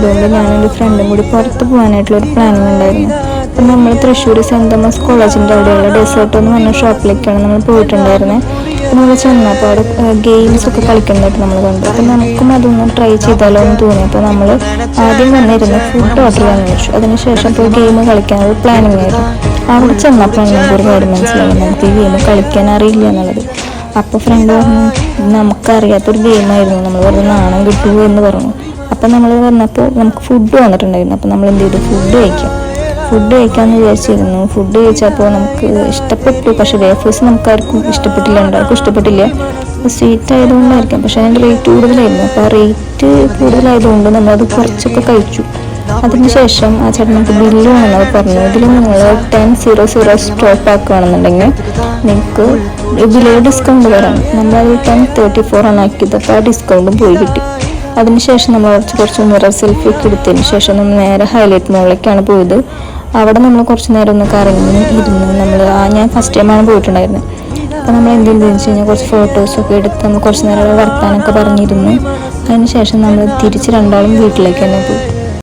ആയതുകൊണ്ട് ഞാനും എൻ്റെ ഫ്രണ്ടും കൂടി പുറത്ത് പോകാനായിട്ടുള്ളൊരു പ്ലാനിങ് ഉണ്ടായിരുന്നു. അപ്പം നമ്മൾ തൃശ്ശൂർ സെൻറ് തോമസ് കോളേജിൻ്റെ അവിടെയുള്ള ഡെസേർട്ട് എന്ന് പറഞ്ഞ ഷോപ്പിലേക്കാണ് നമ്മൾ പോയിട്ടുണ്ടായിരുന്നത്. അപ്പം നമ്മൾ ചെന്നപ്പോൾ അവിടെ ഗെയിംസൊക്കെ കളിക്കുന്നതായിട്ട് നമ്മൾ കണ്ടു. അപ്പം നമുക്കും അതൊന്ന് ട്രൈ ചെയ്താലോ എന്ന് തോന്നി. അപ്പോൾ നമ്മൾ ആദ്യം വന്നിരുന്ന് ഫുഡ് ഓർഡർ ചെയ്യാമെന്ന് വെച്ചു. അതിനുശേഷം ഇപ്പോൾ ഗെയിം കളിക്കാനുള്ള പ്ലാനിങ് ആയിരുന്നു. അവിടെ ചെന്നപ്പോഴാണ് നമുക്കൊരു കാര്യം മനസ്സിലായി, നമുക്ക് ഈ ഗെയിം കളിക്കാൻ അറിയില്ല എന്നുള്ളത്. അപ്പോൾ ഫ്രണ്ട് പറഞ്ഞു നമുക്കറിയാത്തൊരു ഗെയിമായിരുന്നു, നമ്മൾ വെറുതെ നാണം കിട്ടുമോ എന്ന് പറഞ്ഞു. അപ്പം നമ്മൾ വന്നപ്പോൾ നമുക്ക് ഫുഡ് വന്നിട്ടുണ്ടായിരുന്നു. അപ്പം നമ്മൾ എന്ത് ചെയ്തു, ഫുഡ് കഴിക്കാമെന്ന് വിചാരിച്ചിരുന്നു. ഫുഡ് കഴിച്ചപ്പോൾ നമുക്ക് ഇഷ്ടപ്പെട്ടു, പക്ഷേ വേഫേഴ്സ് നമുക്കാർക്കും ഇഷ്ടപ്പെട്ടില്ല, ഉണ്ടാർക്കും ഇഷ്ടപ്പെട്ടില്ല. സ്വീറ്റ് ആയതുകൊണ്ടായിരിക്കാം, പക്ഷേ അതിൻ്റെ റേറ്റ് കൂടുതലായിരുന്നു. അപ്പോൾ ആ റേറ്റ് കൂടുതലായതുകൊണ്ട് നമ്മളത് കുറച്ചൊക്കെ കഴിച്ചു. അതിനുശേഷം ആ ചേട്ടൻ നമുക്ക് ബില്ല് വേണമെന്നത് പറഞ്ഞു. ഇതിൽ നിങ്ങൾ 10:00 സ്റ്റോപ്പ് ആക്കുകയാണെന്നുണ്ടെങ്കിൽ നിങ്ങൾക്ക് ഇതിൽ ഡിസ്കൗണ്ട് തരാം. നമ്മളത് 10:34 ആക്കിയത്. അപ്പോൾ ആ ഡിസ്കൗണ്ടും പോയി കിട്ടി. അതിനുശേഷം നമ്മൾ കുറച്ച് മിറർ സെൽഫി ഒക്കെ എടുത്തതിന് ശേഷം നമ്മൾ നേരെ ഹൈലൈറ്റ് മോളിലേക്കാണ് പോയത്. അവിടെ നമ്മൾ കുറച്ച് നേരം ഒന്ന് കറങ്ങി ഇരുന്ന് ഞാൻ ഫസ്റ്റ് ടൈമാണ് പോയിട്ടുണ്ടായിരുന്നത്. അപ്പോൾ നമ്മൾ എന്തെന്ന് വെച്ച് കഴിഞ്ഞാൽ കുറച്ച് ഫോട്ടോസൊക്കെ എടുത്ത് നമ്മൾ കുറച്ച് നേരം വർത്താനൊക്കെ പറഞ്ഞിരുന്നു. അതിനുശേഷം നമ്മൾ തിരിച്ച് രണ്ടാളും വീട്ടിലേക്ക് തന്നെ പോയി.